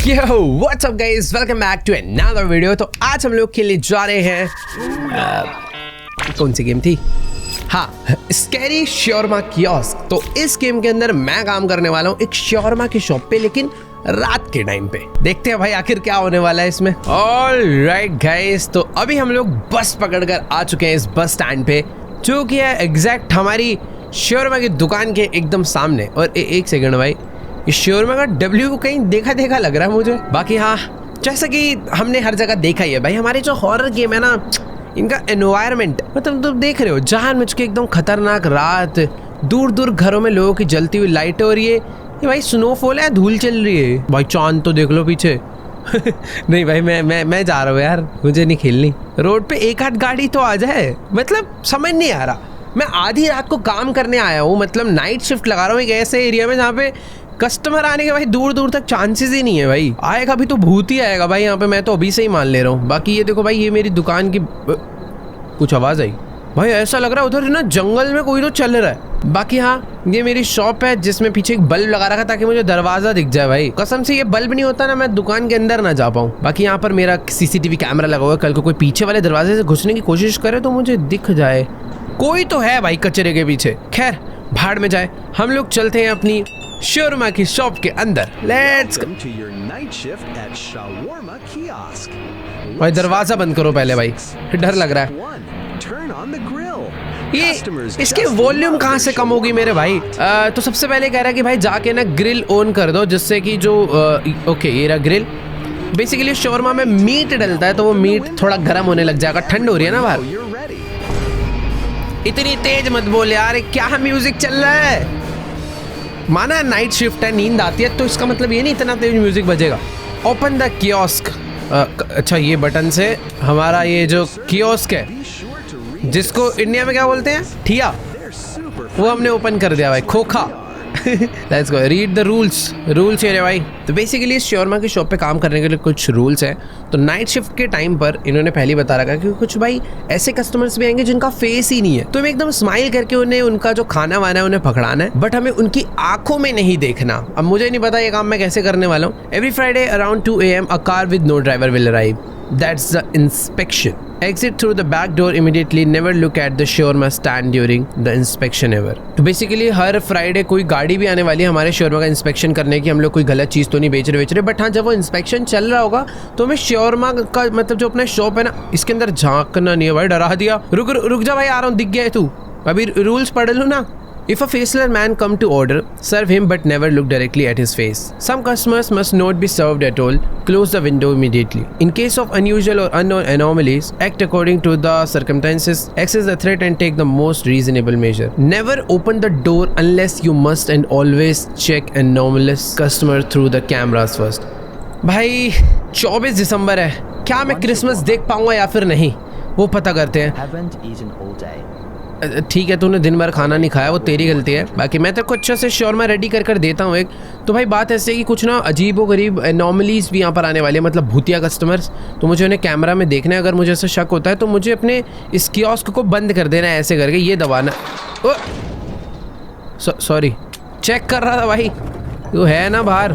Yo, what's up guys? Welcome back to another video। तो आज हम लोग खेलने जा रहे हैं कौन सी गेम थी? हाँ, स्कैरी शॉर्मा कियोस्क। तो इस गेम के अंदर मैं काम करने वाला हूँ एक शॉर्मा की शॉप पे, लेकिन रात के टाइम पे। देखते हैं भाई आखिर क्या होने वाला है इसमें। ऑलराइट गाइस, तो अभी हम लोग बस पकड़कर आ चुके हैं इस बस स्टैंड पे, जो कि है एग्जैक्ट हमारी शॉर्मा की दुकान के एकदम सामने। और एक सेकंड भाई, इस शोरमा का डब्ल्यू कहीं देखा देखा लग रहा है मुझे। बाकी हाँ, जैसा कि हमने हर जगह देखा ही है भाई, हमारे जो हॉरर गेम है ना, इनका एनवायरनमेंट मतलब तुम देख रहे हो, जानबूझ के एकदम खतरनाक रात, दूर दूर घरों में लोगों की जलती हुई लाइटें, और ये भाई स्नोफॉल है, धूल चल रही है भाई, चांद तो देख लो पीछे। नहीं भाई, मैं जा रहा हूँ यार, मुझे नहीं खेलनी। रोड पे एक आध गाड़ी तो आ जाए, मतलब समझ नहीं आ रहा। मैं आधी रात को काम करने आया हूँ, मतलब नाइट शिफ्ट लगा रहा हूँ एक ऐसे एरिया में जहाँ पे कस्टमर आने के भाई दूर दूर तक चांसेस ही नहीं है भाई। आएगा भी तो भूत ही आएगा भाई यहाँ पे, मैं तो अभी से ही मान ले रहा हूँ। बाकी ये देखो भाई, ये मेरी दुकान की कुछ आवाज आई भाई, ऐसा लग रहा है उधर ना जंगल में कोई तो चल रहा है। बाकी हाँ, ये मेरी शॉप है जिसमें पीछे एक बल्ब लगा रखा ताकि मुझे दरवाजा दिख जाए भाई। कसम से ये बल्ब नहीं होता ना, मैं दुकान के अंदर ना जा पाऊँ। बाकी यहाँ पर मेरा सीसीटीवी कैमरा लगा हुआ है, कल को कोई पीछे वाले दरवाजे से घुसने की कोशिश करे तो मुझे दिख जाए। कोई तो है भाई कचरे के पीछे। खैर भाड़ में जाए, हम लोग चलते हैं अपनी शोरमा की शॉप के अंदर। Let's go. भाई दरवाजा बंद करो पहले भाई, डर लग रहा है। ये इसकी वॉल्यूम कहाँ से कम होगी मेरे भाई? तो सबसे पहले कह रहा है कि भाई जाके ना ग्रिल ऑन कर दो, जिससे कि जो ओके ये रहा ग्रिल। बेसिकली शोरमा में मीट डलता है तो वो मीट थोड़ा गर्म होने लग जाएगा। ठंड हो रही है ना बाहर। इतनी तेज मत बोल यार, क्या म्यूजिक चल रहा है? माना नाइट शिफ्ट है, नींद आती है, तो इसका मतलब ये नहीं इतना तेज म्यूजिक बजेगा। Open the kiosk. अच्छा, ये बटन से हमारा ये जो कियोस्क है, जिसको इंडिया में क्या बोलते हैं, ठिया, वो हमने ओपन कर दिया भाई। खोखा। Let's go, read the rules ये भाई। तो बेसिकली इस शॉर्मा की शॉप पे काम करने के लिए कुछ रूल्स हैं। तो नाइट शिफ्ट के टाइम पर इन्होंने पहले ही बता रखा कि कुछ भाई ऐसे कस्टमर्स भी आएंगे जिनका फेस ही नहीं है, तो हमें एकदम स्माइल करके उन्हें उनका जो खाना वाना है उन्हें पकड़ाना है, बट हमें उनकी आंखों में नहीं देखना। अब मुझे नहीं पता ये काम मैं कैसे करने वाला हूँ। Every Friday around 2 AM a car with no driver will arrive. That's the inspection. Exit through the back door immediately. Never look at the shawarma stand during the inspection ever. तो बेसिकली हर Friday कोई गाड़ी भी आने वाली है हमारे shawarma का inspection करने की। हम लोग कोई गलत चीज़ तो नहीं बेच रहे, बट हाँ जब वो इंस्पेक्शन चल रहा होगा तो हमें शोरमा का मतलब जो अपना शॉप है ना, इसके अंदर झांकना नहीं है भाई। डरा दिया। रुक जा भाई, आ रहा हूँ, दिख गया है तू। अभी रूल्स पढ़ लूँ ना। If a faceless man come to order, serve him but never look directly at his face. Some customers must not be served at all. Close the window immediately. In case of unusual or unknown anomalies, act according to the circumstances, assess the threat and take the most reasonable measure. Never open the door unless you must, and always check anomalous customer through the cameras first. भाई 24 दिसंबर है, क्या मैं Christmas देख पाऊंगा या फिर नहीं, वो पता करते हैं। ठीक है, तूने दिन भर खाना नहीं खाया, वो तेरी गलती है। बाकी मैं तेरे को अच्छा से शॉर्मा रेडी कर देता हूँ एक। तो भाई बात ऐसे है कि कुछ ना अजीब व गरीब एनॉमलीज भी यहाँ पर आने वाले हैं, मतलब भूतिया कस्टमर्स। तो मुझे उन्हें कैमरा में देखना है। अगर मुझे ऐसा शक होता है तो मुझे अपने इस कियोस्क को बंद कर देना है, ऐसे करके ये दबाना। सॉरी, चेक कर रहा था भाई। तो है ना बाहर,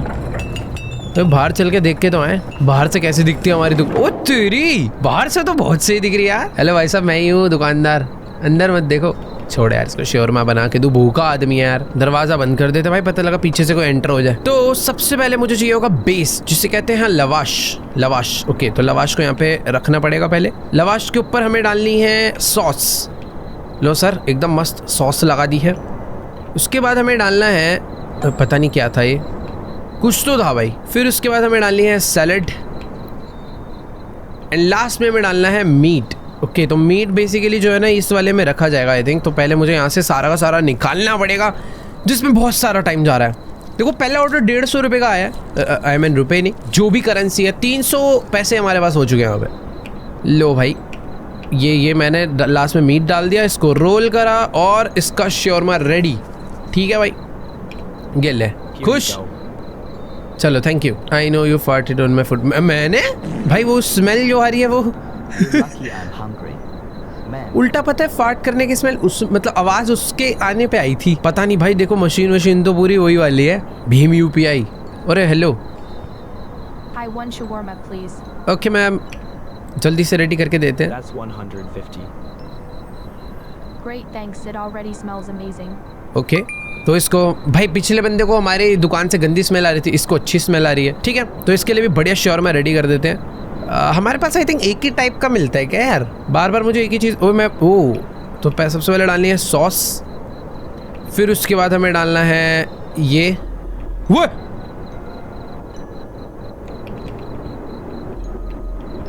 तो बाहर चल के देख के तो आए बाहर से कैसी दिखती है हमारी दुकान। ओ तेरी, बाहर से तो बहुत सही दिख रही है यार। हेलो भाई साहब, मैं ही हूँ दुकानदार, अंदर मत देखो। छोड़ यार इसको, शोरमा बना के तू भूखा आदमी है यार। दरवाजा बंद कर देते भाई, पता लगा पीछे से कोई एंटर हो जाए। तो सबसे पहले मुझे चाहिए होगा बेस, जिसे कहते हैं लवाश। ओके, तो लवाश को यहाँ पे रखना पड़ेगा। पहले लवाश के ऊपर हमें डालनी है सॉस। लो सर, एकदम मस्त सॉस लगा दी है। उसके बाद हमें डालना है, पता नहीं क्या था ये, कुछ तो था भाई। फिर उसके बाद हमें डालनी है सैलड, एंड लास्ट में हमें डालना है मीट। ओके, तो मीट बेसिकली जो है ना इस वाले में रखा जाएगा आई थिंक। तो पहले मुझे यहाँ से सारा का सारा निकालना पड़ेगा, जिसमें बहुत सारा टाइम जा रहा है। देखो पहला ऑर्डर 150 रुपये का आया है, आई मीन रुपये नहीं, जो भी करेंसी है। 300 पैसे हमारे पास हो चुके हैं यहाँ पे। लो भाई, ये मैंने लास्ट में मीट डाल दिया, इसको रोल करा और इसका शोरमा रेडी। ठीक है भाई, ये ले, खुश? चलो thank you. I know you farted on my food. मैंने भाई वो स्मेल जो आ रही है वो उल्टा, पता है फार्ट करने की स्मेल उस मतलब आवाज उसके आने पे आई थी। पता नहीं भाई, देखो मशीन तो पूरी वही वाली है, भीम UPI। अरे hello, Hi, one shawarma, please. Okay ma'am, जल्दी से रेडी करके देते हैं। That's 150. Great, thanks. It already smells amazing. Okay तो इसको भाई, पिछले बंदे को हमारी दुकान से गंदी स्मेल आ रही थी, इसको अच्छी स्मेल आ रही है। ठीक है, तो इसके लिए भी बढ़िया शॉर्मा रेडी कर देते हैं। हमारे पास आई थिंक एक ही टाइप का मिलता है क्या यार? बार बार मुझे एक ही चीज़ तो सबसे पहले डालनी है सॉस, फिर उसके बाद हमें डालना है ये वो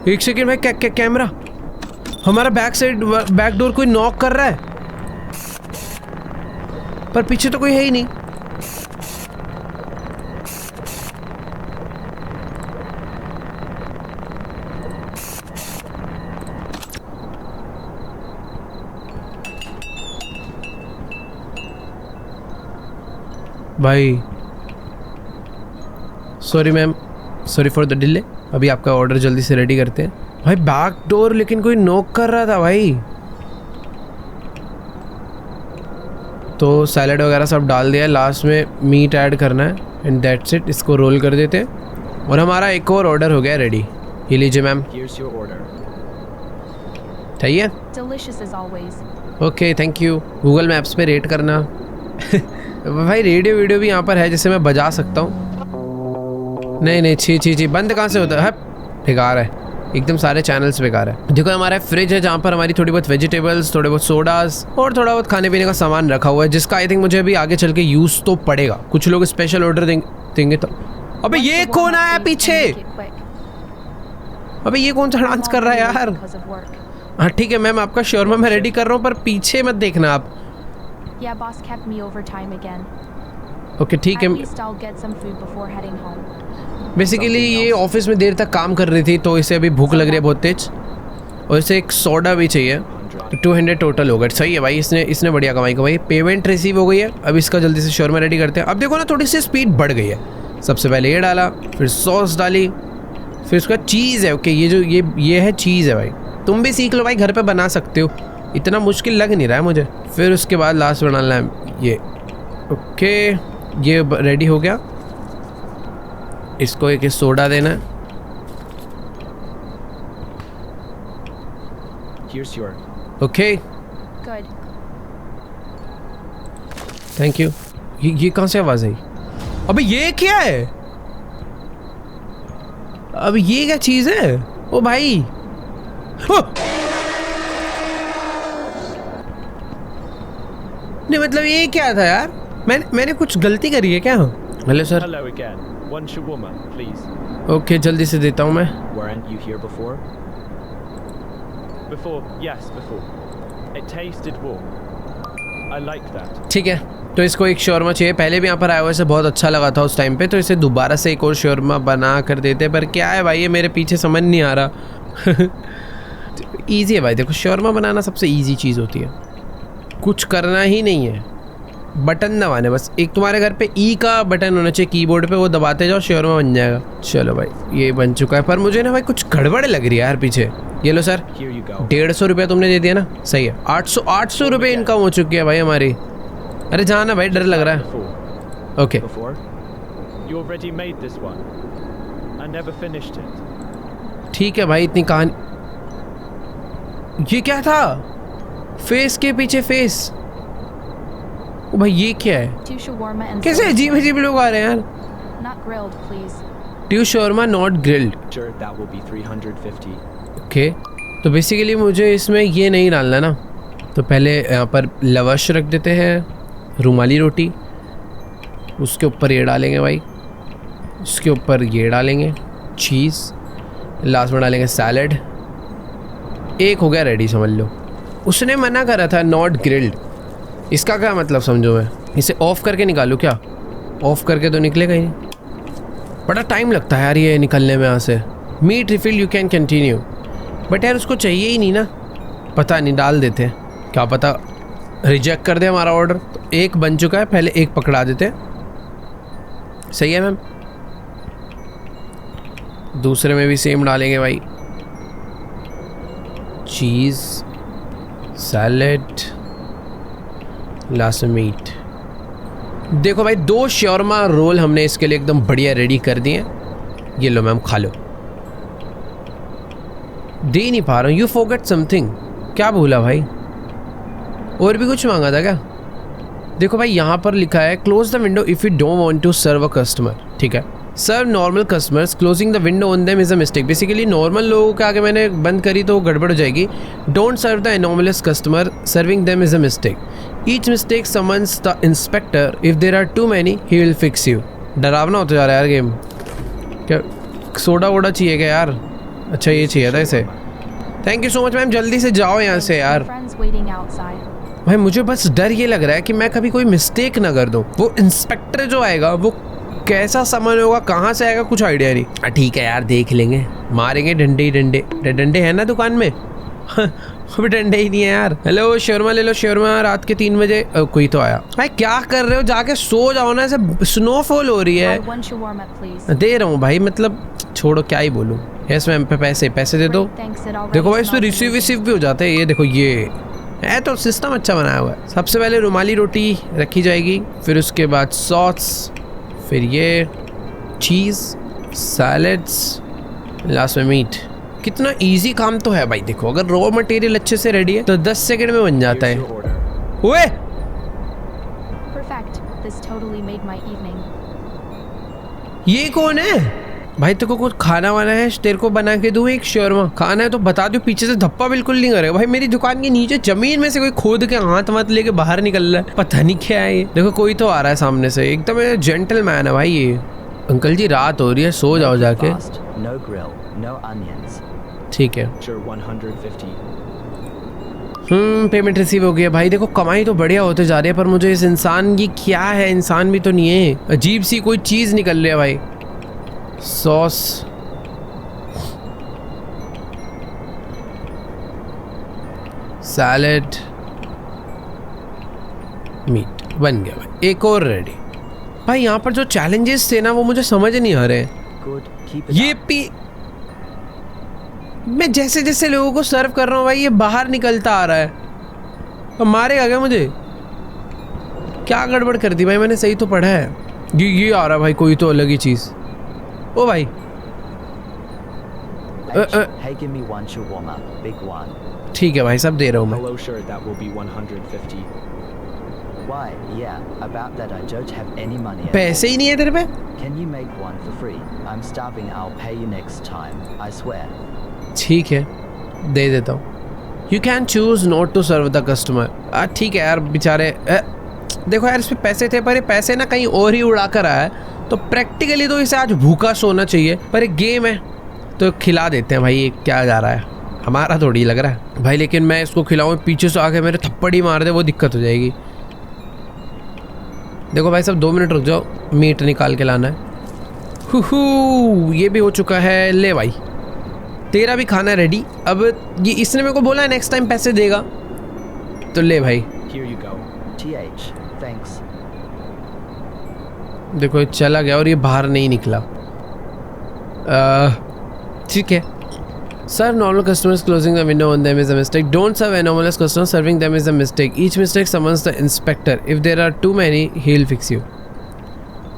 एक सेकेंड भाई, क्या कैमरा हमारा बैक डोर कोई नॉक कर रहा है, पर पीछे तो कोई है ही नहीं। भाई sorry ma'am, sorry for the delay. अभी आपका ऑर्डर जल्दी से रेडी करते हैं। भाई बैक डोर लेकिन कोई नॉक कर रहा था भाई। तो सैलड वगैरह सब डाल दिया है, लास्ट में मीट ऐड करना है एंड दैट्स इट। इसको रोल कर देते हैं और हमारा एक और ऑर्डर हो गया रेडी। ये लीजिए मैम। Here's your order. सही है? Delicious as always. Okay thank you. Google maps पे रेट करना। भाई रेडियो वीडियो भी यहाँ पर है जिससे मैं बजा सकता हूँ। नहीं छी बंद कहाँ से होता है? बेकार है एकदम, सारे चैनल्स बेकार है। देखो हमारा फ्रिज है जहाँ पर हमारी थोड़ी बहुत वेजिटेबल्स, थोड़े बहुत सोडास और थोड़ा बहुत खाने पीने का सामान रखा हुआ है, जिसका आई थिंक मुझे अभी आगे चल के यूज़ तो पड़ेगा। कुछ लोग स्पेशल ऑर्डर देंगे तो। अबे ये कौन आया पीछे? अबे ये कौन सा डांस कर रहा है यार? हाँ ठीक है मैम, आपका शॉर्मा मैं रेडी कर रहा हूँ, पर पीछे मत देखना आप। Yeah, boss kept me overtime again. Okay ठीक है। At least I'll get some food before heading home. Basically ये ऑफिस में देर तक काम कर रही थी तो इसे अभी भूख लग रही है बहुत तेज, और इसे एक सोडा भी चाहिए। तो 200 टोटल हो गए। सही है भाई, इसने बढ़िया कमाई कमाई। पेमेंट रिसीव हो गई है। अब इसका जल्दी से शॉर्मा रेडी करते हैं। अब देखो ना थोड़ी सी स्पीड बढ़ गई है। सबसे पहले ये डाला, फिर सॉस डाली, फिर उसका चीज़ है। ओके ये जो ये है चीज़ है भाई, तुम भी सीख लो भाई, घर पर बना सकते हो, इतना मुश्किल लग नहीं रहा है मुझे। फिर उसके बाद लास्ट में डालना है ये। ओके ये रेडी हो गया। इसको एक सोडा देना है। Here's your. Okay Good. Thank you. ये कहाँ से आवाज़ आई? अबे ये क्या है? अब ये क्या चीज़ है? ओ भाई नहीं मतलब ये क्या था यार? मैंने कुछ गलती करी है क्या? Hello sir. Hello again. One shawarma, please. Okay जल्दी से देता हूँ मैं। Weren't you here before? Before, yes, before. It tasted warm. I like that. ठीक है, तो इसको एक शॉर्मा चाहिए। पहले भी यहाँ पर आया हुआ, इसे बहुत अच्छा लगा था उस टाइम पे, तो इसे दोबारा से एक और शॉर्मा बना कर देते। पर क्या है भाई, ये मेरे पीछे समझ नहीं आ रहा। ईजी है भाई, देखो शॉर्मा बनाना सबसे ईजी चीज़ होती है, कुछ करना ही नहीं है, बटन दबाने बस। एक तुम्हारे घर पे ई का बटन होना चाहिए कीबोर्ड पे, वो दबाते जाओ शॉर्मा बन जाएगा। चलो भाई ये बन चुका है, पर मुझे ना भाई कुछ गड़बड़ लग रही है यार पीछे। ये लो सर, 150 रुपये तुमने दे दिया ना, सही है। 800 रुपये इनकम हो चुकी है भाई हमारी। अरे जाना भाई, डर लग रहा है। ओके ठीक है भाई, इतनी कहानी। ये क्या था? फेस के पीछे फेस। ओ भाई ये क्या है? Two shawarma and कैसे अजीब अजीब लोग आ रहे हैं यार? not grilled, please. Two shawarma not grilled. Sure, that will be 350. Okay तो बेसिकली मुझे इसमें ये नहीं डालना ना, तो पहले यहाँ पर लवाश रख देते हैं, रुमाली रोटी, उसके ऊपर ये डालेंगे भाई, उसके ऊपर ये डालेंगे चीज़, लास्ट में डालेंगे सैलड। एक हो गया रेडी, समझ लो। उसने मना करा था नॉट ग्रिल्ड, इसका क्या मतलब समझो? मैं इसे ऑफ़ करके निकालूँ क्या? ऑफ़ करके तो निकलेगा ही नहीं, बड़ा टाइम लगता है यार ये निकलने में यहाँ से। Meat refill you can continue, but यार उसको चाहिए ही नहीं ना, पता नहीं, डाल देते हैं, क्या पता रिजेक्ट कर दे हमारा ऑर्डर। तो एक बन चुका है, पहले एक पकड़ा देते हैं। सही है मैम, दूसरे में भी सेम डालेंगे भाई, चीज़, सैलेड, लास्ट में मीट। देखो भाई 2 शॉर्मा रोल हमने इसके लिए एकदम बढ़िया रेडी कर दिए। ये लो मैम, खा लो। दे नहीं पा रहा हूँ। You forget something. क्या भूला भाई? और भी कुछ मांगा था क्या? देखो भाई यहाँ पर लिखा है close the window if you don't want to serve a customer. ठीक है, serve normal customers, closing the window on them is a mistake. Basically normal लोगों के आगे मैंने बंद करी तो गड़बड़ हो जाएगी। Don't serve the anomalous customer, serving them is a mistake. Each mistake summons the inspector, if there are too many he will fix you. डरावना होता जा रहा है यार गेम। क्या सोडा वोडा चाहिए क्या यार? अच्छा ये चाहिए था इसे। Thank you so much ma'am, जल्दी से जाओ यहाँ से यार। Friends waiting outside. भाई मुझे बस डर ये लग रहा है कि मैं कभी कोई मिस्टेक ना कर दूं। वो इंस्पेक्टर जो आएगा वो कैसा सामान होगा, कहाँ से आएगा, कुछ आइडिया नहीं। ठीक है यार, देख लेंगे, मारेंगे डंडे ही डंडे। डंडे है ना दुकान में? अभी डंडे ही नहीं है यार। हेलो शर्मा ले लो शर्मा, रात के 3 बजे। कोई तो आया। भाई क्या कर रहे हो? जाके सो जाओ ना, ऐसे स्नोफॉल हो रही है। One shawarma, please. दे रहा हूँ भाई, मतलब छोड़ो क्या ही बोलूँ। यस मैम, पे पैसे दे दो। Great, thanks. It already देखो भाई इस पे smells रिसीव amazing. विसीव भी हो जाते हैं। ये देखो, ये है तो सिस्टम अच्छा बनाया हुआ है। सबसे पहले रुमाली रोटी रखी जाएगी, फिर उसके बाद सॉस, फिर ये चीज़, सैलेड्स, लास्ट में मीट। कितना इजी काम तो है भाई। देखो अगर रॉ मटेरियल अच्छे से रेडी है तो 10 सेकंड में बन जाता Here's है। your order. ओए Perfect. This totally made my evening. ये कौन है भाई? तेरे को कुछ खाना वाना है? तेरे को बना के दूं एक शर्मा? खाना है तो बता दो। पीछे से धप्पा बिल्कुल नहीं करेगा भाई। मेरी दुकान के नीचे जमीन में से कोई खोद के हाथ वाथ लेके बाहर निकल रहा है, पता नहीं क्या है ये। देखो कोई तो आ रहा है सामने से, एकदम जेंटलमैन है भाई ये। अंकल जी रात हो रही है, सो जाओ जाके। Fast, no grill, no onions. ठीक है। Sure, 150. पेमेंट रिसीव हो गया भाई। देखो कमाई तो बढ़िया होते जा रही है, पर मुझे इस इंसान की क्या है, इंसान भी तो नहीं है, अजीब सी कोई चीज़ निकल रही है भाई। सॉस, सैलेड, मीट बन गया भाई। एक और रेडी। भाई यहाँ पर जो चैलेंजेस थे ना वो मुझे समझ नहीं आ रहे हैं। Good, keep it ये up. पी मैं जैसे जैसे लोगों को सर्व कर रहा हूँ भाई ये बाहर निकलता आ रहा है। अब मारेगा क्या मुझे? क्या गड़बड़ कर दी भाई मैंने? सही तो पढ़ा है। ये आ रहा भाई कोई तो अलग ही चीज़। ओ भाई Hey, give me one shawarma, big one. ठीक है भाई, सब दे रहा हूँ मैं। Hello, sure, that will be 150. Why? Yeah, about that I don't have any money at all. पैसे ही नहीं है तेरे पे? Can you make one for free? I'm starving. I'll pay you next time. I swear. ठीक है, दे देता हूँ। You can choose not to serve the customer. ठीक है यार बेचारे। देखो यार इस पे पैसे थे, पर ये पैसे ना कहीं और ही उड़ा कर आया है, तो प्रैक्टिकली तो इसे आज भूखा सोना चाहिए, पर एक गेम है तो खिला देते हैं भाई। ये क्या जा रहा है, हमारा थोड़ी लग रहा है भाई। लेकिन मैं इसको खिलाऊँ, पीछे से आके मेरे थप्पड़ ही मार दे, वो दिक्कत हो जाएगी। देखो भाई सब 2 मिनट रुक जाओ, मीट निकाल के लाना है। ये भी हो चुका है। ले भाई तेरा भी खाना रेडी। अब ये इसने मेरे को बोला है नेक्स्ट टाइम पैसे देगा, तो ले भाई। Here you go. TH, thanks. देखो ये चला गया और ये बाहर नहीं निकला। ठीक है। Serve normal customers, closing the window on them is a mistake. Don't serve anomalous customers, serving them is a mistake. Each mistake summons the inspector, if there are too many he will fix you.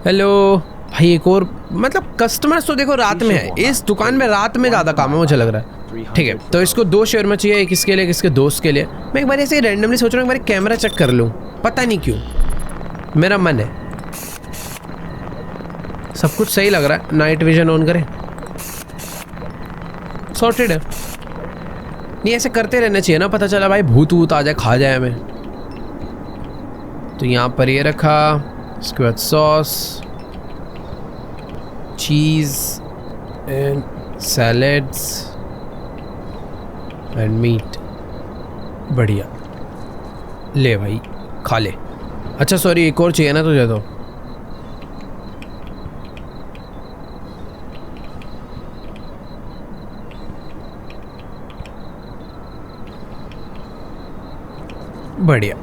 Hello भाई एक और, मतलब customers तो देखो रात में है, इस दुकान में रात में ज़्यादा काम है मुझे लग रहा है। ठीक है, तो इसको 2 शर्मा चाहिए, एक इसके लिए एक इसके दोस्त के लिए। मैं एक बार ऐसे रैंडमली सोच रहा हूँ एक बार कैमरा चेक कर लूँ, पता नहीं क्यों मेरा मन है। सब कुछ सही लग रहा है। नाइट विजन ऑन करें, सॉर्टेड है। नहीं ऐसे करते रहना चाहिए ना, पता चला भाई भूत वूत आ जाए खा जाए हमें। तो यहाँ पर ये रखा, इसके बाद sauce, cheese and salads and meat. बढ़िया, ले भाई खा ले। अच्छा सॉरी एक और चाहिए ना तुझे तो। बढ़िया,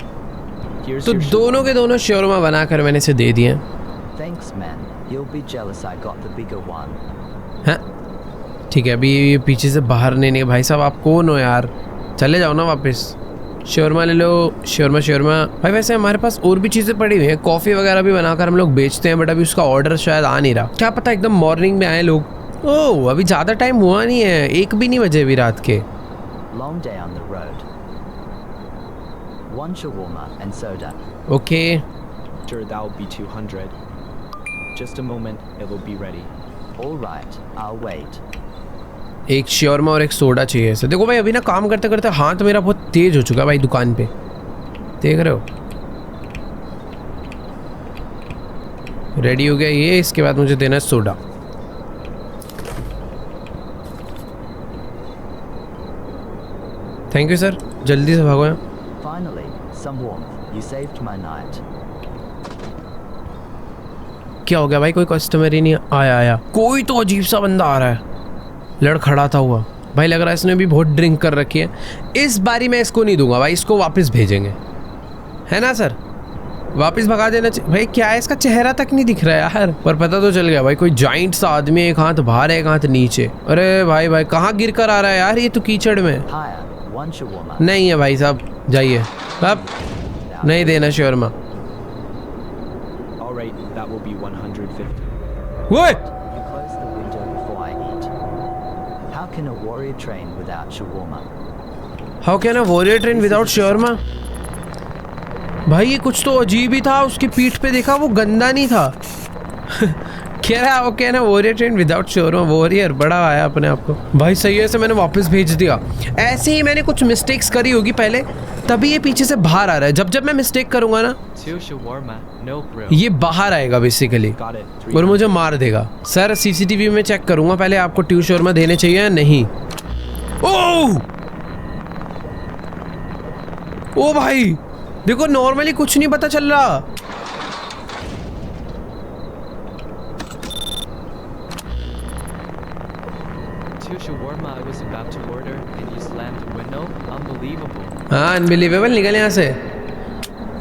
Here's तो your दोनों के दोनों शोरमा बनाकर मैंने इसे दे दिए। Thanks, man. You'll be jealous I got the bigger one. हाँ ठीक है, अभी ये पीछे से बाहर नहीं निकले। भाई साहब आप कौन हो यार, चले जाओ ना वापस। शोरमा ले लो, शोरमा शोरमा। भाई वैसे हमारे पास और भी चीज़ें पड़ी हुई हैं, कॉफ़ी वगैरह भी बनाकर हम लोग बेचते हैं, बट अभी उसका ऑर्डर शायद आ नहीं रहा। क्या पता एकदम मॉर्निंग में आए लोग, ओह अभी ज़्यादा टाइम हुआ नहीं है, 1 भी नहीं बजे अभी रात के। Long day on the road. 1 shawarma and soda. Okay Sure, that'll be 200. Just a moment, it will be ready. All right, I'll wait. एक शॉर्मा और एक सोडा चाहिए ऐसे। देखो भाई अभी ना काम करते करते हाथ मेरा बहुत तेज हो चुका है भाई दुकान पे, देख रहे हो। रेडी हो गया ये, इसके बाद मुझे देना है सोडा। थैंक यू सर, जल्दी से भागो यहाँ। Finally, some warmth. You saved my night. क्या हो गया भाई, कोई कस्टमर ही नहीं आया। कोई तो अजीब सा बंदा आ रहा है, लड़खड़ा था हुआ भाई, लग रहा है इसने भी बहुत ड्रिंक कर रखी है। इस बारी मैं इसको नहीं दूंगा भाई, इसको वापस भेजेंगे, है ना सर, वापस भगा देना चाहिए भाई। क्या है, इसका चेहरा तक नहीं दिख रहा है यार, पर पता तो चल गया भाई कोई जाइंट सा आदमी है, एक हाथ बाहर है एक हाथ नीचे। अरे भाई भाई कहाँ गिर कर आ रहा है यार ये तो कीचड़ में। Higher. 1 shawarma. नहीं है भाई साहब, जाइए अब, नहीं देना Sharma. All right, that will be 150. वो You close the window before I eat. How can a warrior train without shawarma? How can a warrior train without Sharma. भाई ये कुछ तो अजीब ही था, उसकी पीठ पे देखा वो गंदा नहीं था। कह रहा है ओके ना, warrior train without shawarma, warrior बड़ा आया अपने आप को। भाई सही है, से मैंने वापस भेज दिया। ऐसे ही मैंने कुछ मिस्टेक्स करी होगी पहले, तभी ये पीछे से बाहर आ रहा है। जब जब मैं मिस्टेक करूंगा ना 2 shawarma, no grill. ये बाहर आएगा बेसिकली Got it. और मुझे मार देगा। सर सीसीटीवी में चेक करूंगा पहले आपको ट्यू शोरमा देने चाहिए या नहीं। ओह ओ भाई देखो, नॉर्मली कुछ नहीं पता चल रहा। Shawarma I was about to order and you slammed the window. Unbelievable. हाँ अनबिलीवेबल, निकल यहाँ से।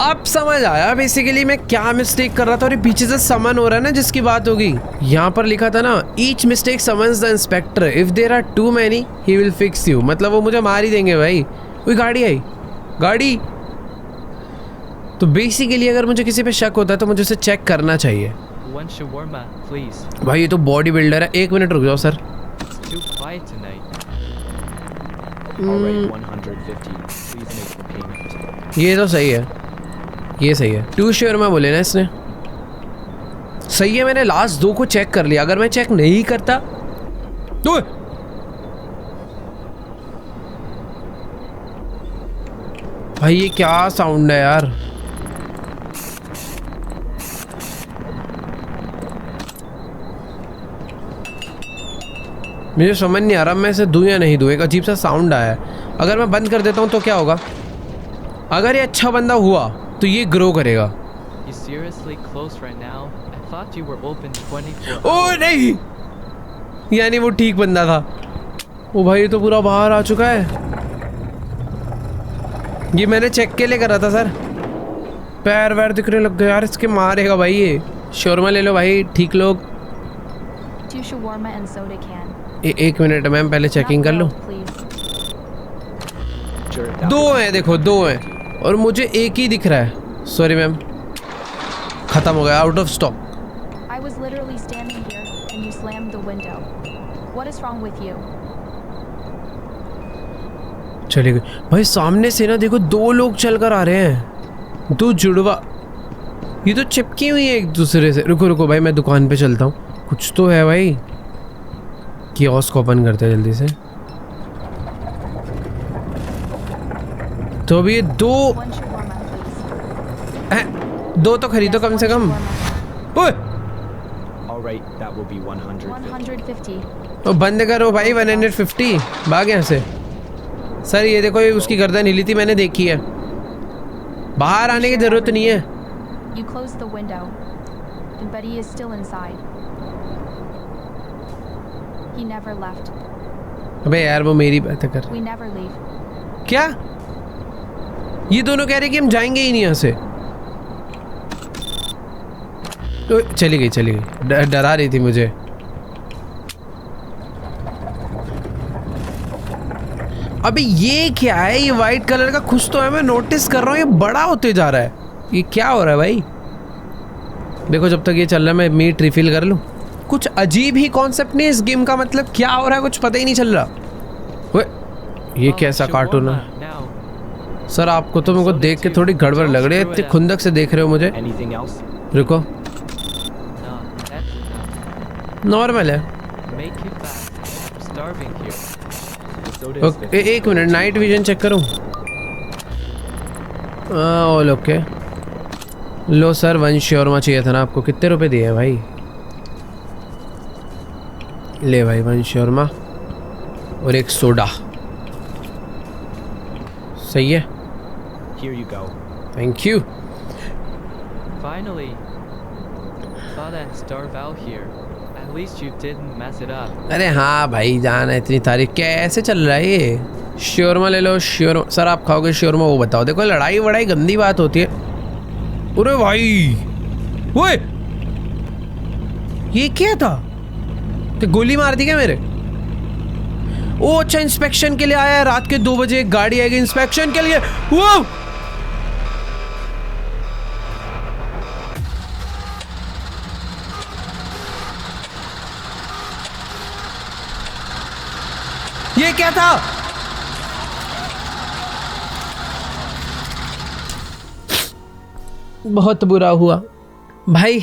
अब समझ आया बेसिकली मैं क्या मिस्टेक कर रहा था, और ये पीछे से समन हो रहा है ना जिसकी बात होगी। यहाँ पर लिखा था ना, each mistake summons the inspector, if there are too many he will fix you. मतलब वो मुझे मार ही देंगे भाई। कोई गाड़ी आई, गाड़ी। तो बेसिकली अगर मुझे किसी पे शक होता है तो मुझे उसे चेक करना चाहिए। 1 shawarma, please. भाई ये तो बॉडी बिल्डर है। 1 मिनट रुक जाओ sir. It's too quiet tonight. All right, 150. Please make the payment. ये तो सही है, ये सही है। 2 शर्मा बोले ना इसने, सही है। मैंने लास्ट 2 को चेक कर लिया, अगर मैं चेक नहीं करता तो भाई ये क्या साउंड है यार। मुझे समझ नहीं आ रहा मैं इसे दूं या नहीं दूं, एक अजीब सा साउंड आया है। अगर मैं बंद कर देता हूँ तो क्या होगा? अगर ये अच्छा बंदा हुआ तो ये ग्रो करेगा। You seriously close right now? I thought you were open 24 O hours. नहीं, यानी वो ठीक बंदा था। ओ भाई ये तो पूरा बाहर आ चुका है। ये मैंने चेक के लिए करा था सर। पैर वैर दिखने लग गए यार, इसके मारेगा भाई ये। शोरमा ले लो भाई, ठीक लोग। 2 shawarma and soda can. 1 minute ma'am, पहले चेकिंग कर लो। Not grilled, please. Sure, that 2 will हैं, देखो 2 हैं और मुझे एक ही दिख रहा है। सॉरी मैम, खत्म हो गया, out of stock. I was literally standing here and you slammed the window. What is wrong with you? चले गए भाई। सामने से ना देखो 2 लोग चल कर आ रहे हैं, 2 जुड़वा। ये तो चिपकी हुई है एक दूसरे से। रुको रुको भाई, मैं दुकान पे चलता हूँ, कुछ तो है भाई। कियोस्क ओपन करते हैं जल्दी से। तो अभी ये 2 1 shawarma, please. 2 तो खरीदो कम से कम। ओए All right, that will be 150. 150. तो बंद करो भाई। 150 भाग यहाँ से। सर ये देखो, ये उसकी गर्दन हिली थी, मैंने देखी है। बाहर आने की जरूरत नहीं है। You closed the window, but he is still inside. He never left. अबे यार वो मेरी बात कर। We never leave. क्या? ये दोनों कह रहे कि हम जाएंगे ही नहीं यहाँ से। तो चली गई, चली गई। डरा रही थी मुझे। अबे ये क्या है? ये वाइट कलर का कुछ तो है, मैं नोटिस कर रहा हूँ, ये बड़ा होते जा रहा है। ये क्या हो रहा है भाई? देखो जब तक ये चल रहा है मैं मीट रिफिल कर लूँ। कुछ अजीब ही कॉन्सेप्ट नहीं इस गेम का, मतलब क्या हो रहा है कुछ पता ही नहीं चल रहा। ओए ये Oh, कैसा कार्टून है shawarma now. सर? आपको तो मेरे को देख के थोड़ी गड़बड़ लग रही है, इतनी खुंदक से देख रहे हो मुझे। Anything else? रुको, No, that's enough. नॉर्मल है। Make it fast. I'm starving here. The soda is okay एक मिनट, नाइट विजन चेक करूं। All okay. लो सर, 1 शॉर्मा चाहिए था ना आपको, कितने रुपए दिए भाई? ले भाई 1 शॉर्मा और 1 सोडा, सही है, Here you go. Thank you. Finally. Thought I'd starve out here. At least you didn't mess it up. अरे हाँ भाई जान है, इतनी तारीफ कैसे चल रहा है ये? शोरमा ले लो, शोरमा। सर आप खाओगे शोरमा वो बताओ। देखो लड़ाई वड़ाई गंदी बात होती है। अरे भाई ओए ये क्या था? तो गोली मार दी क्या मेरे? ओ अच्छा, इंस्पेक्शन के लिए आया है। रात के 2 बजे एक गाड़ी आएगी इंस्पेक्शन के लिए। वो ये क्या था? बहुत बुरा हुआ भाई।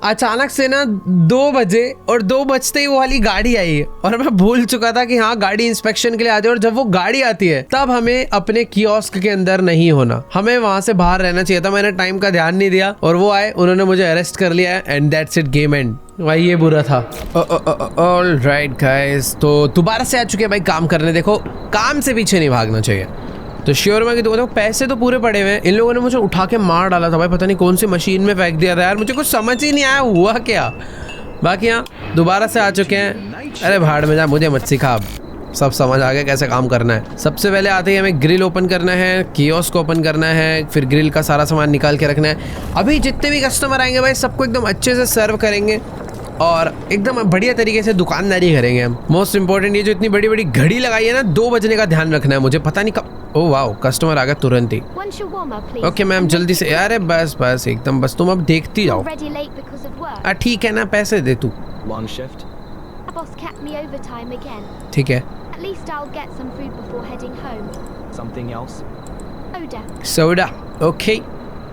अचानक से ना 2 बजे और 2 बजते ही वो वाली गाड़ी आई है और मैं भूल चुका था कि हाँ गाड़ी इंस्पेक्शन के लिए आती है। और जब वो गाड़ी आती है तब हमें अपने कियोस्क के अंदर नहीं होना, हमें वहां से बाहर रहना चाहिए था। मैंने टाइम का ध्यान नहीं दिया और वो आए, उन्होंने मुझे अरेस्ट कर लिया and that's it, game and. भाई ये बुरा था। ऑल राइट गाइस, तो दोबारा से आ चुके हैं भाई काम करने। देखो काम से पीछे नहीं भागना चाहिए। तो शोरमा की दुकान, पैसे तो पूरे पड़े हुए हैं। इन लोगों ने मुझे उठा के मार डाला था भाई, पता नहीं कौन सी मशीन में फेंक दिया था यार, मुझे कुछ समझ ही नहीं आया हुआ क्या। बाकी यहाँ दोबारा से आ चुके हैं। अरे भाड़ में जा, मुझे मत सिखा, अब सब समझ आ गया कैसे काम करना है। सबसे पहले आते ही हमें ग्रिल ओपन करना है, कियोस्क ओपन करना है, फिर ग्रिल का सारा सामान निकाल के रखना है। अभी जितने भी कस्टमर आएंगे भाई सबको एकदम अच्छे से सर्व करेंगे और एकदम बढ़िया तरीके से दुकानदारी करेंगे हम। मोस्ट इंपॉर्टेंट ये जो इतनी बड़ी बड़ी घड़ी लगाई है ना, 2 बजने का ध्यान रखना है मुझे, पता नहीं कब। ओह वाओ, कस्टमर आ गया तुरंत ही। One shawarma, please. Okay ma'am जल्दी से। अरे बस बस एकदम बस, तुम अब देखती जाओ। Already late because of work. ठीक है ना, पैसे दे तू। Long shift? My boss kept me overtime again. ठीक है, At least I'll get some food before heading home. Something else? Oda. Soda. Okay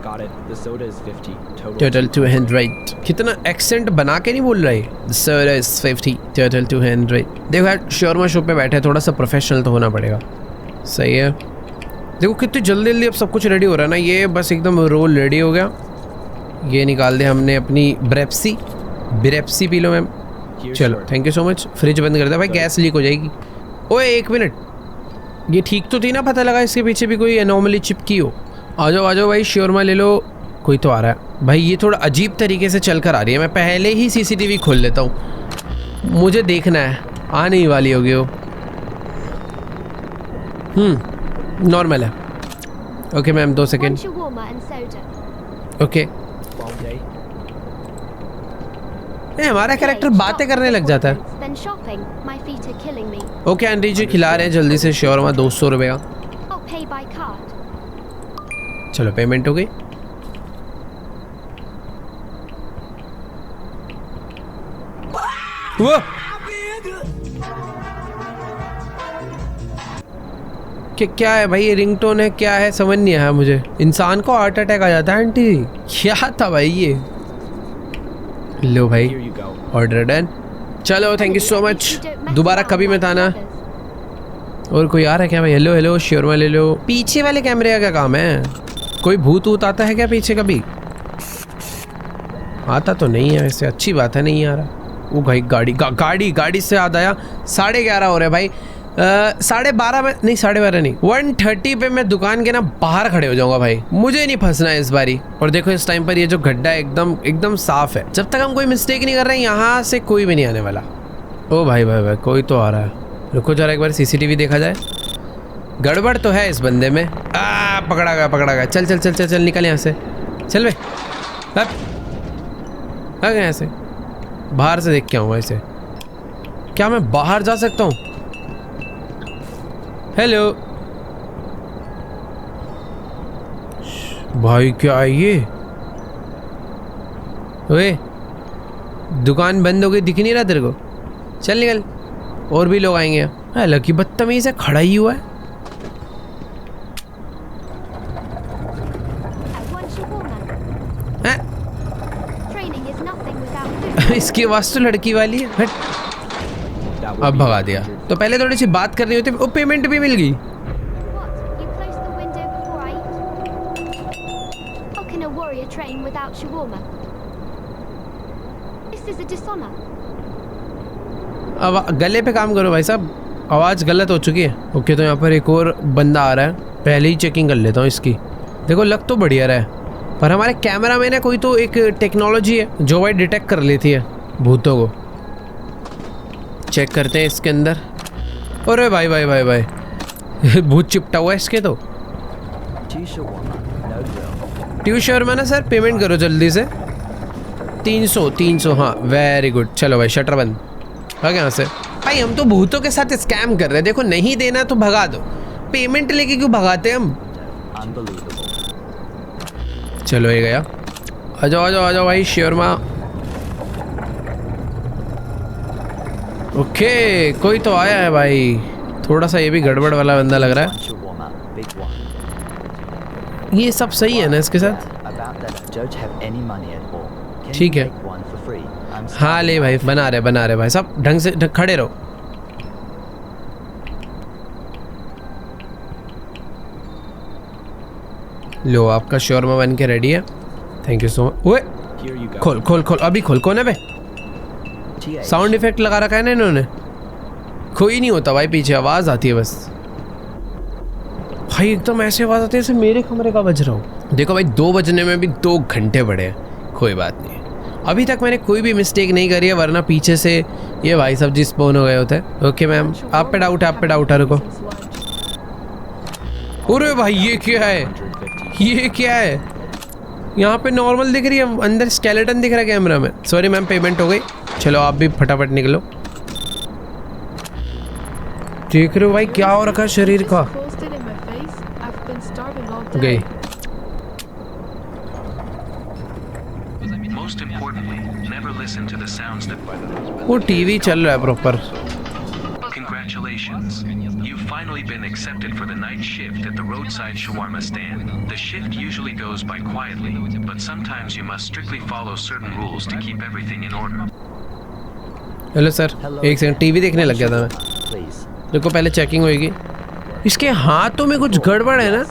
Got it. The soda is 50. Total 200। कितना accent बना के नहीं बोल रहे। Soda is 50, total 200। देखो यार शोरमा शॉप पे बैठे, थोड़ा सा प्रोफेशनल तो होना पड़ेगा। सही है। देखो कितनी जल्दी जल्दी अब सब कुछ रेडी हो रहा है ना। ये बस एकदम रोल रेडी हो गया। ये निकाल दे हमने अपनी ब्रेप्सी पी लो मैम। Here's चलो your- thank you so much. Fridge बंद कर दे भाई, गैस लीक हो जाएगी। ओए 1 मिनट, ये ठीक तो थी ना? पता लगा इसके पीछे भी कोई एनोमली चिपकी हो। आ जाओ भाई शोरमा ले लो। कोई तो आ रहा है भाई, ये थोड़ा अजीब तरीके से चल कर आ रही है। मैं पहले ही सीसीटीवी खोल लेता हूँ, मुझे देखना है आने ही वाली होगी वो। नॉर्मल है। Okay ma'am 2 One second. shawarma and soda. Okay Long day? हमारा कैरेक्टर Okay, बातें shop करने लग जाता है। appointments, Then shopping. My feet are killing me. Okay aunty ji खिला रहे हैं जल्दी से शोरमा 200 रुपये का। I'll pay by card. चलो पेमेंट हो गई। वो क्या है भाई? ये रिंगटोन है क्या है समझ नहीं आया मुझे। इंसान को हार्ट अटैक आ जाता है आंटी, क्या था भाई ये? लो भाई Here you go. Order done. चलो thank you so much. You don't mess दोबारा around कभी like मत आना। others. और कोई आ रहा है क्या भाई? हेलो हेलो शोरमा ले लो। पीछे वाले कैमरे का क्या काम है? कोई भूत ऊत आता है क्या पीछे कभी? आता तो नहीं है वैसे, अच्छी बात है नहीं आ रहा। वो भाई गाड़ी से याद आया, 11:30 हो रहे भाई। 12:30 में नहीं, 12:30 नहीं, 1:30 पे मैं दुकान के ना बाहर खड़े हो जाऊंगा भाई, मुझे नहीं फंसना है इस बारी। और देखो इस टाइम पर ये जो गड्ढा है एकदम साफ है। जब तक हम कोई मिस्टेक नहीं कर रहे हैं यहाँ से कोई भी नहीं आने वाला। ओ भाई कोई तो आ रहा है। रुको जरा एक बार सीसीटीवी देखा जाए। गड़बड़ तो है इस बंदे में। पकड़ा गया। चल निकल यहाँ से। चल भाई आ गया ऐसे, बाहर से देख के आऊँगा इसे। क्या मैं बाहर जा सकता हूँ? हेलो भाई क्या है ये? ओए दुकान बंद हो गई, दिख नहीं रहा तेरे को? चल निकल, और भी लोग आएंगे। लकी बदतमीज है, खड़ा ही हुआ है। हैं? इसकी आवाज तो लड़की वाली है। हट, अब भगा दिया। तो पहले थोड़ी सी बात करनी होती, वो पेमेंट भी मिल गई। अब गले पे काम करो भाई साहब, आवाज़ गलत हो चुकी है। ओके, तो यहाँ पर एक और बंदा आ रहा है, पहले ही चेकिंग कर लेता हूँ इसकी। देखो लग तो बढ़िया रहा है, पर हमारे कैमरा में ना कोई तो एक टेक्नोलॉजी है जो भाई डिटेक्ट कर लेती है भूतों को। चेक करते हैं इसके अंदर। अरे भाई भाई भाई भाई भूत चिपटा हुआ है इसके। तो ट्यू शर्मा ना सर, पेमेंट करो जल्दी से। 300 हाँ, वेरी गुड। चलो भाई शटर बंद, भाग यहाँ से। भाई हम तो भूतों के साथ स्कैम कर रहे हैं। देखो नहीं देना तो भगा दो, पेमेंट लेके क्यों भगाते हम? चलो ये गया। आ जाओ आ जाओ आ जाओ भाई शर्मा। ओके, कोई तो आया है भाई। थोड़ा सा ये भी गड़बड़ वाला बंदा लग रहा है। ये सब सही है ना इसके साथ? ठीक है, हाँ ले भाई, बना रहे भाई सब ढंग से खड़े रहो। लो आपका शोरमा बन के रेडी है। Thank you so much. ओए खोल खोल खोल, अभी खोल। कौन है बे? साउंड इफेक्ट लगा रखा है ना इन्होंने। कोई नहीं होता भाई, पीछे आवाज आती है बस। भाई एकदम ऐसे आवाज आती है जैसे मेरे कमरे का बज रहा हूँ। देखो भाई 2 बजने में भी 2 घंटे बड़े हैं, कोई बात नहीं। अभी तक मैंने कोई भी मिस्टेक नहीं करी है, वरना पीछे से ये भाई सब जी स्पॉन हो गए होते। ओके मैम, आप पे डाउट है, आप पे डाउट है, रुको। अरे भाई ये क्या है, ये क्या है? यहाँ पे नॉर्मल दिख रही है, अंदर स्केलेटन दिख रहा है कैमरा में। सॉरी मैम, पेमेंट हो गई। चलो आप भी फटाफट निकलो। देख रहे हो भाई क्या हो रखा है शरीर का? गई। वो टीवी चल रहा है proper. Congratulations. You've finally been accepted for the night shift at the roadside shawarma stand. The shift usually goes by quietly, but sometimes you must strictly follow certain rules to keep everything in order. Hello sir, एक second, TV देखने लग गया था मैं। देखो पहले checking होगी। इसके हाथों में कुछ गड़बड़ है ना?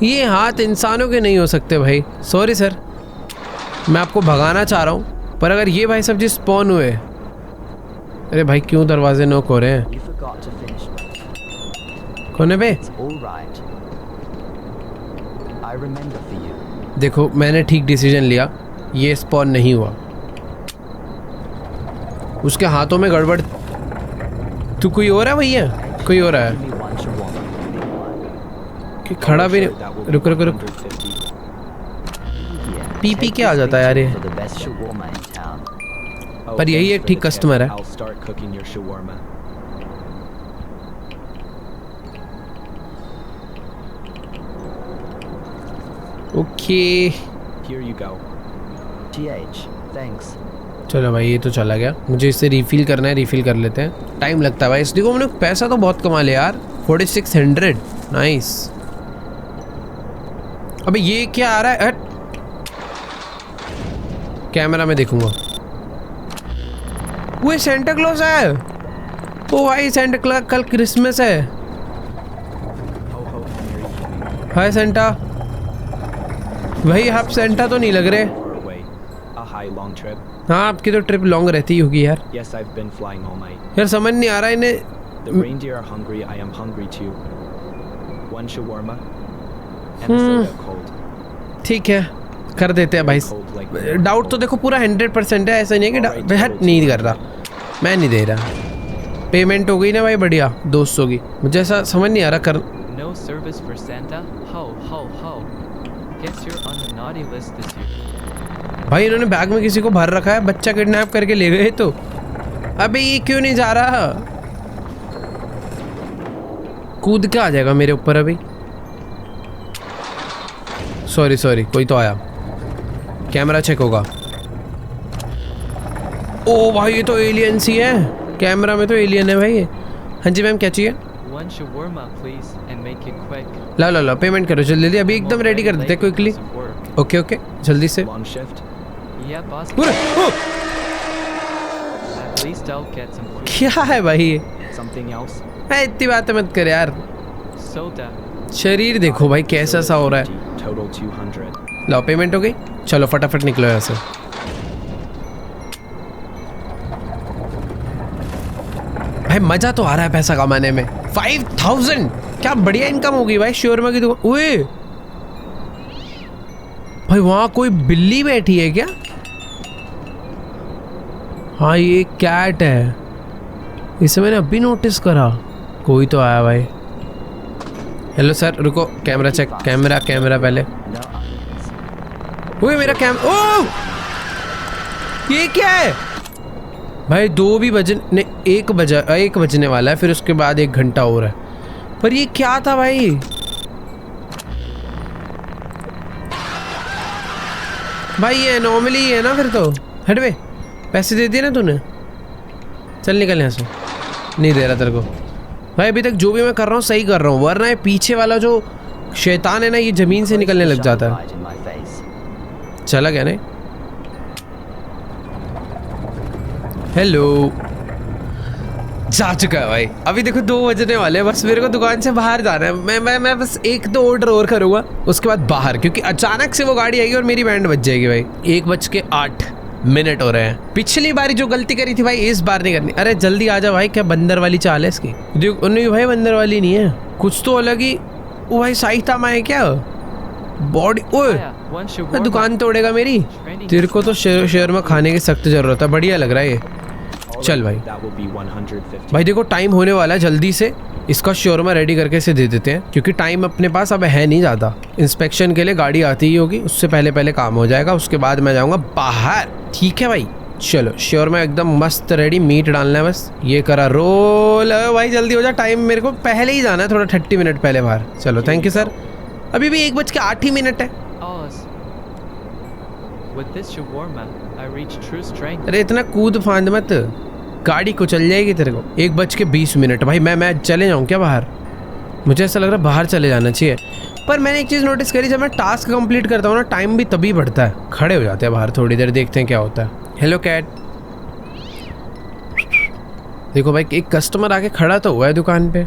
ये हाथ इंसानों के नहीं हो सकते भाई। सॉरी सर, मैं आपको भगाना चाह रहा हूँ, पर अगर ये भाई सब जी स्पॉन हुए। अरे भाई क्यों दरवाजे नॉक हो रहे हैं? कौन है बे? देखो मैंने ठीक डिसीजन लिया, ये स्पॉन नहीं हुआ। उसके हाथों में गड़बड़। तू कोई और है भैया? कोई और है कि खड़ा भी नहीं? रुक रुक रुक, पी के आ जाता है यार ये। पर यही एक ठीक कस्टमर है। ओके चलो भाई, ये तो चला गया। मुझे इससे रिफिल करना है, रिफिल कर लेते हैं। टाइम लगता है भाई इसलिए को। मैंने पैसा तो बहुत कमा लिया यार, 4600। नाइस। अबे ये क्या आ रहा है? कैमरा में देखूंगा। वो सेंटा क्लॉज है। ओ भाई सेंटा क्लॉज, कल क्रिसमस है। हाय सेंटा। भाई आप सेंटा तो नहीं लग रहे। हाँ आपकी तो ट्रिप लॉन्ग रहती होगी यार। यार समझ नहीं आ रहा इन्हें। ठीक है कर देते हैं भाई। डाउट तो देखो पूरा 100% है, ऐसा नहीं है कि हट नहीं कर रहा, मैं नहीं दे रहा। पेमेंट हो गई ना भाई, बढ़िया 200 की। मुझे ऐसा समझ नहीं आ रहा कर। No service for Santa? Ho ho ho. Guess you're on the naughty list this year. भाई इन्होंने बैग में किसी को भर रखा है, बच्चा किडनैप करके ले गए। तो अबे ये क्यों नहीं जा रहा? कूद के आ जाएगा मेरे ऊपर अभी। सॉरी सॉरी, कोई तो आया। कैमरा चेक होगा। ओ भाई ये तो एलियन सी है, कैमरा में तो एलियन है भाई ये। हाँ जी मैम क्या चाहिए? One shawarma, please, and make it quick. ला ला ला पेमेंट करो जल्दी जल्दी, अभी एकदम रेडी कर देते क्विकली। ओके ओके जल्दी से। Long shift. Yeah, boss. अरे, ओ, At least I'll get some food. क्या है भाई ये? Something else? इतनी बातें मत कर यार, Soda. शरीर देखो भाई कैसा सा हो रहा है। Total 200. लाओ पेमेंट हो गई, चलो फटाफट निकलो यहाँ से। भाई मजा तो आ रहा है पैसा कमाने में। 5000 क्या बढ़िया इनकम होगी भाई शोरमा की दुकान। ओए भाई वहां कोई बिल्ली बैठी है क्या? हाँ ये कैट है, इसे मैंने अभी नोटिस करा। कोई तो आया भाई। हेलो सर रुको, कैमरा चेक, कैमरा पहले। No onions. ओए मेरा ओ ये क्या है भाई? 2 भी बजने 1 बजने वाला है, फिर उसके बाद 1 घंटा हो रहा है। पर ये क्या था भाई? भाई ये एनोमली है ना फिर तो। हट बे, पैसे दे दिए ना तूने, चल निकल यहाँ से। नहीं दे रहा तेरे को भाई, अभी तक जो भी मैं कर रहा हूँ सही कर रहा हूँ, वरना ये पीछे वाला जो शैतान है ना ये जमीन से निकलने लग जाता है। Shine light in my face. चला क्या नहीं? हेलो, जा चुका है भाई। अभी देखो 2 बजने वाले हैं, बस मेरे को दुकान से बाहर जाना है। मैं बस 1-2 ऑर्डर और करूंगा, उसके बाद बाहर, क्योंकि अचानक से वो गाड़ी आएगी और मेरी बैंड बज जाएगी भाई। 1:08 हो रहे हैं। पिछली बारी जो गलती करी थी भाई इस बार नहीं करनी। अरे जल्दी आ जा भाई, क्या बंदर वाली चाल है इसकी? नहीं भाई बंदर वाली नहीं है, कुछ तो अलग ही। वो भाई साइतामा है क्या? बॉडी ओए Aya, one shawarma. दुकान तोड़ेगा मेरी। तेरे को तो शर्मा खाने की सख्त जरूरत है, बढ़िया लग रहा है ये। चल भाई That will be 150. भाई देखो टाइम होने वाला है, जल्दी से इसका शोरमा रेडी करके इसे दे देते हैं, क्योंकि टाइम अपने पास अब है नहीं ज़्यादा। इंस्पेक्शन के लिए गाड़ी आती ही होगी, उससे पहले काम हो जाएगा, उसके बाद मैं जाऊँगा बाहर। ठीक है भाई चलो, शोरमा एकदम मस्त रेडी, मीट डालना है बस। ये करा रोल भाई, जल्दी हो जा, टाइम मेरे को पहले ही जाना है, थोड़ा 30 मिनट पहले बाहर। चलो थैंक यू सर। अभी भी 1:08 है। Oz. With this shawarma, I reach true strength. अरे इतना कूद फांद मत, गाड़ी को चल जाएगी तेरे को। 1:20 भाई मैं चले जाऊँ क्या बाहर? मुझे ऐसा लग रहा है बाहर चले जाना चाहिए। पर मैंने एक चीज़ नोटिस करी, जब मैं टास्क कंप्लीट करता हूँ ना टाइम भी तभी बढ़ता है। खड़े हो जाते हैं बाहर थोड़ी देर, देखते हैं क्या होता है। Hello cat. देखो भाई एक कस्टमर आके खड़ा तो हुआ है दुकान पे,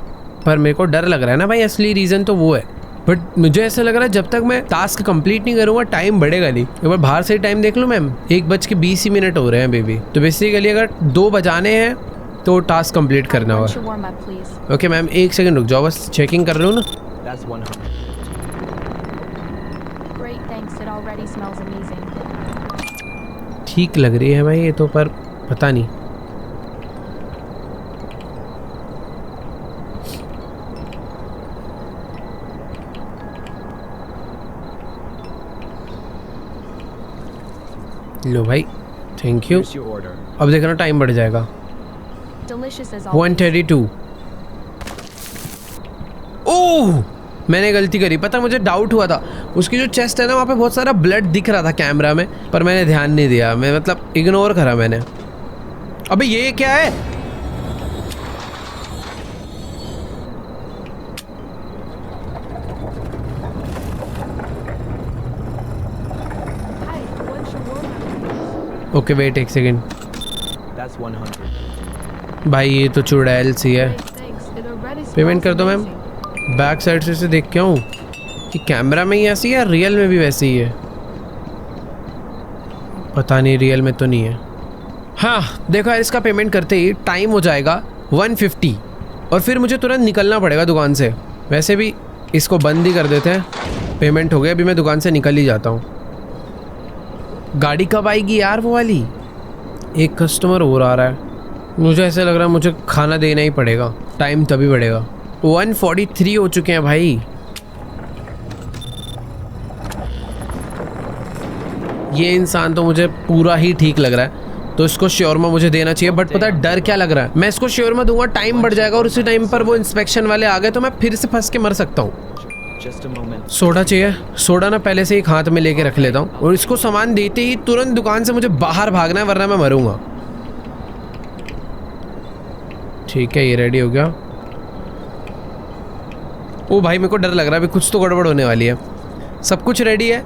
पर मेरे को डर लग रहा है ना भाई, असली रीज़न तो वो है। बट मुझे ऐसा लग रहा है जब तक मैं टास्क कंप्लीट नहीं करूँगा टाइम बढ़ेगा नहीं। एक बार बाहर से ही टाइम देख लूँ मैम, 1:20 हो रहे हैं बेबी। तो बेसिकली अगर 2 बजाने हैं तो टास्क कंप्लीट करना One होगा। shawarma, please. Okay ma'am 1 second रुक जाओ, बस चेकिंग कर रहा हूँ ना। That's 100. Great, thanks. It already smells amazing. ठीक लग रही है भाई ये तो, पर पता नहीं। लो भाई thank you. Here's your order. अब देखना टाइम बढ़ जाएगा। Delicious as always. 1:32। ओह मैंने गलती करी, पता मुझे डाउट हुआ था। उसकी जो चेस्ट है ना वहाँ पे बहुत सारा ब्लड दिख रहा था कैमरा में, पर मैंने ध्यान नहीं दिया, मैं मतलब इग्नोर करा मैंने। अबे ये क्या है? Hi, one shawarma. Okay wait 1 second. That's 100. भाई ये तो चुड़ैल सी है। Great, thanks. It already smells payment कर दो मैम। amazing. बैक साइड से देख के आऊँ कि कैमरा में ही ऐसी है या रियल में भी वैसी ही है? पता नहीं, रियल में तो नहीं है। हाँ देखो यार, इसका पेमेंट करते ही टाइम हो जाएगा 1:50 और फिर मुझे तुरंत निकलना पड़ेगा दुकान से। वैसे भी इसको बंद ही कर देते हैं, पेमेंट हो गया, अभी मैं दुकान से निकल ही जाता हूँ। गाड़ी कब आएगी यार वो वाली? एक कस्टमर और आ रहा है, मुझे ऐसा लग रहा है मुझे खाना देना ही पड़ेगा, टाइम तभी बढ़ेगा। 1:43 हो चुके हैं भाई। ये इंसान तो मुझे पूरा ही ठीक लग रहा है, तो इसको शोरमा मुझे देना चाहिए। बट पता है डर क्या लग रहा है, मैं इसको शोरमा दूंगा टाइम बढ़ जाएगा और उसी टाइम पर वो इंस्पेक्शन वाले आ गए तो मैं फिर से फंस के मर सकता हूँ। Just a moment. सोडा चाहिए। सोडा ना पहले से एक हाथ में लेके रख लेता हूँ और इसको सामान देते ही तुरंत दुकान से मुझे बाहर भागना है वरना मैं मरूंगा। ठीक है, ये रेडी हो गया। ओ भाई, मेरे को डर लग रहा है, अभी कुछ तो गड़बड़ होने वाली है। सब कुछ रेडी है,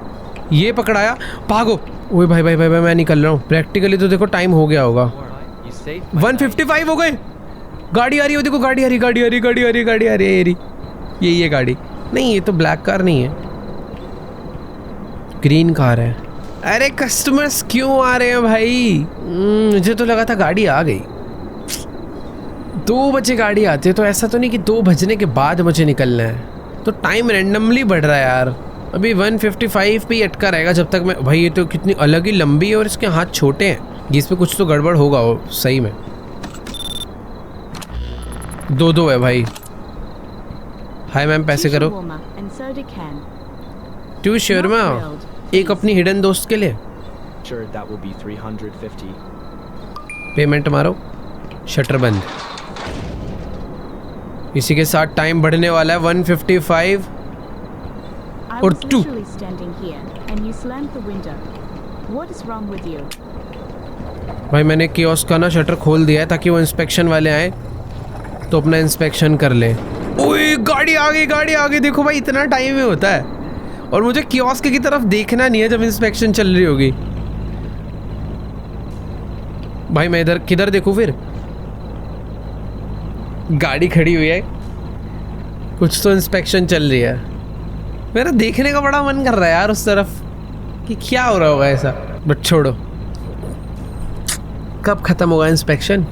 ये पकड़ाया, भागो। ओए भाई भाई भाई भाई, मैं निकल रहा हूँ। प्रैक्टिकली तो देखो टाइम हो गया होगा। You saved my life. 155 हो गए। गाड़ी आ रही है, देखो गाड़ी आ रही, गाड़ी आ रही, गाड़ी आ रही, गाड़ी आ रही है। यही है गाड़ी। नहीं, ये तो ब्लैक कार नहीं है, ग्रीन कार है। अरे कस्टमर्स क्यों आ रहे हैं भाई? मुझे तो लगा था गाड़ी आ गई। 2 बजे गाड़ी आती है, तो ऐसा तो नहीं कि 2 बजने के बाद मुझे निकलना है। तो टाइम रैंडमली बढ़ रहा है यार। अभी 155 पे ही अटका रहेगा जब तक मैं। भाई ये तो कितनी अलग ही लंबी है और इसके हाथ छोटे हैं। इस पे कुछ तो गड़बड़ होगा वो सही में। 2 है भाई। हाय मैम, पैसे करो। Shawarma and soda can. 2 Sharma, Not grilled. एक अपनी हिडन दोस्त के लिए। Sure, that will be 350. Payment मारो। शटर बंद। इसी के साथ टाइम बढ़ने वाला है। 155 I Or was two. literally standing here and you slammed the window. What is wrong with you? भाई मैंने कियोस्क का ना शटर खोल दिया है ताकि वो इंस्पेक्शन वाले आए तो अपना इंस्पेक्शन कर ले। ओए गाड़ी आ गई, गाड़ी आ गई। देखो भाई, इतना टाइम में होता है और मुझे कियोस्क की तरफ देखना नहीं है जब इंस्पेक्शन चल रही होगी। भाई मैं इधर किधर देखूं फिर? गाड़ी खड़ी हुई है, कुछ तो इंस्पेक्शन चल रही है। मेरा देखने का बड़ा मन कर रहा है यार उस तरफ कि क्या हो रहा होगा ऐसा, बट छोड़ो। कब खत्म होगा इंस्पेक्शन?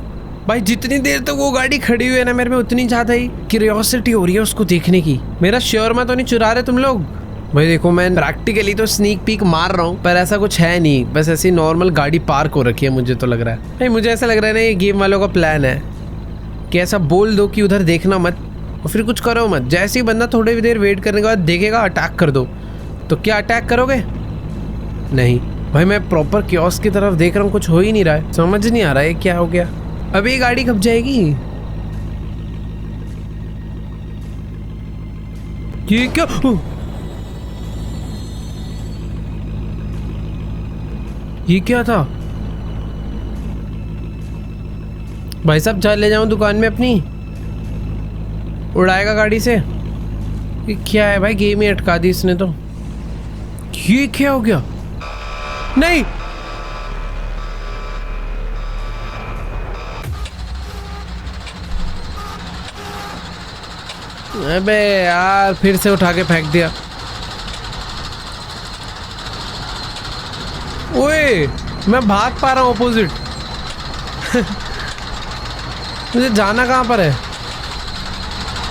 भाई जितनी देर तक वो गाड़ी खड़ी हुई है ना, मेरे में उतनी ज़्यादा ही क्यूरियोसिटी हो रही है उसको देखने की। मेरा शोरमा तो नहीं चुरा रहे तुम लोग? भाई देखो, मैं प्रैक्टिकली तो स्नीक पीक मार रहा हूँ पर ऐसा कुछ है नहीं, बस ऐसी नॉर्मल गाड़ी पार्क हो रखी है। मुझे तो लग रहा है भाई, मुझे ऐसा लग रहा है ना ये गेम वालों का प्लान है कि ऐसा बोल दो कि उधर देखना मत और फिर कुछ करो मत। जैसे ही बंदा थोड़ी देर वेट करने के बाद देखेगा, अटैक कर दो। तो क्या अटैक करोगे? नहीं भाई, मैं प्रॉपर कियोस्क की तरफ देख रहा हूँ, कुछ हो ही नहीं रहा है। समझ नहीं आ रहा है क्या हो गया। अभी ये गाड़ी कब जाएगी? ये क्या? ये क्या था? भाई साहब, चल ले जाऊं दुकान में अपनी? उड़ाएगा गाड़ी से? ये क्या है भाई, गेम ही अटका दी इसने तो। ये क्या हो गया? नहीं, अबे यार, फिर से उठा के फेंक दिया। ओए, मैं भाग पा रहा हूँ अपोजिट। मुझे जाना कहाँ पर है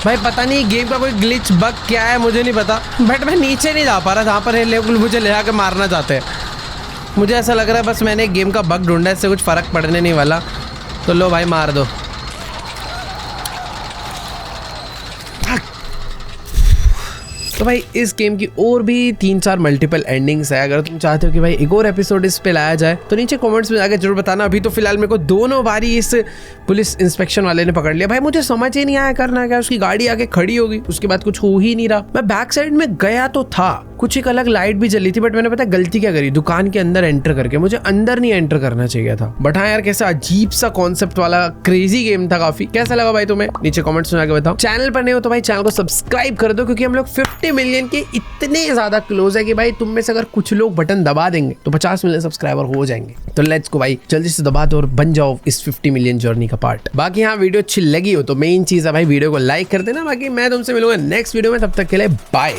भाई? पता नहीं गेम का कोई ग्लिच बग क्या है, मुझे नहीं पता, बट मैं नीचे नहीं जा पा रहा जहाँ पर ये लोग मुझे ले आके मारना चाहते हैं। मुझे ऐसा लग रहा है बस मैंने गेम का बग ढूंढा है, इससे कुछ फ़र्क पड़ने नहीं वाला। तो लो भाई, मार दो। तो भाई इस गेम की और भी 3-4 मल्टीपल एंडिंग्स है। अगर तुम चाहते हो कि भाई एक और एपिसोड इस पे लाया जाए तो नीचे कमेंट्स में जाकर जरूर बताना। अभी तो फिलहाल मेरे को 2 बारी इस पुलिस इंस्पेक्शन वाले ने पकड़ लिया। भाई मुझे समझ ही नहीं आया करना क्या। उसकी गाड़ी आके खड़ी होगी, उसके बाद कुछ हो ही नहीं रहा। मैं बैक साइड में गया तो था, कुछ एक अलग लाइट भी जली थी, बट मैंने पता गलती क्या करी, दुकान के अंदर एंटर करके। मुझे अंदर नहीं एंटर करना चाहिए था। बट हाँ यार, कैसा अजीब सा कॉन्सेप्ट वाला क्रेजी गेम था काफी। कैसा लगा भाई तुम्हें? नीचे कमेंट्स में आके बताओ। चैनल पर नहीं हो तो भाई चैनल को सब्सक्राइब कर दो, क्योंकि हम लोग 50 मिलियन के इतने ज्यादा क्लोज है कि भाई तुम में से अगर कुछ लोग बटन दबा देंगे तो 50 मिलियन सब्सक्राइबर हो जाएंगे। तो लेट्स गो भाई, जल्दी से दबा दो और बन जाओ इस 50 मिलियन जर्नी का पार्ट। बाकी हाँ, वीडियो अच्छी लगी हो तो मेन चीज है भाई वीडियो को लाइक कर देना। बाकी मैं तुमसे मिलूंगा नेक्स्ट वीडियो में, तब तक के लिए बाय।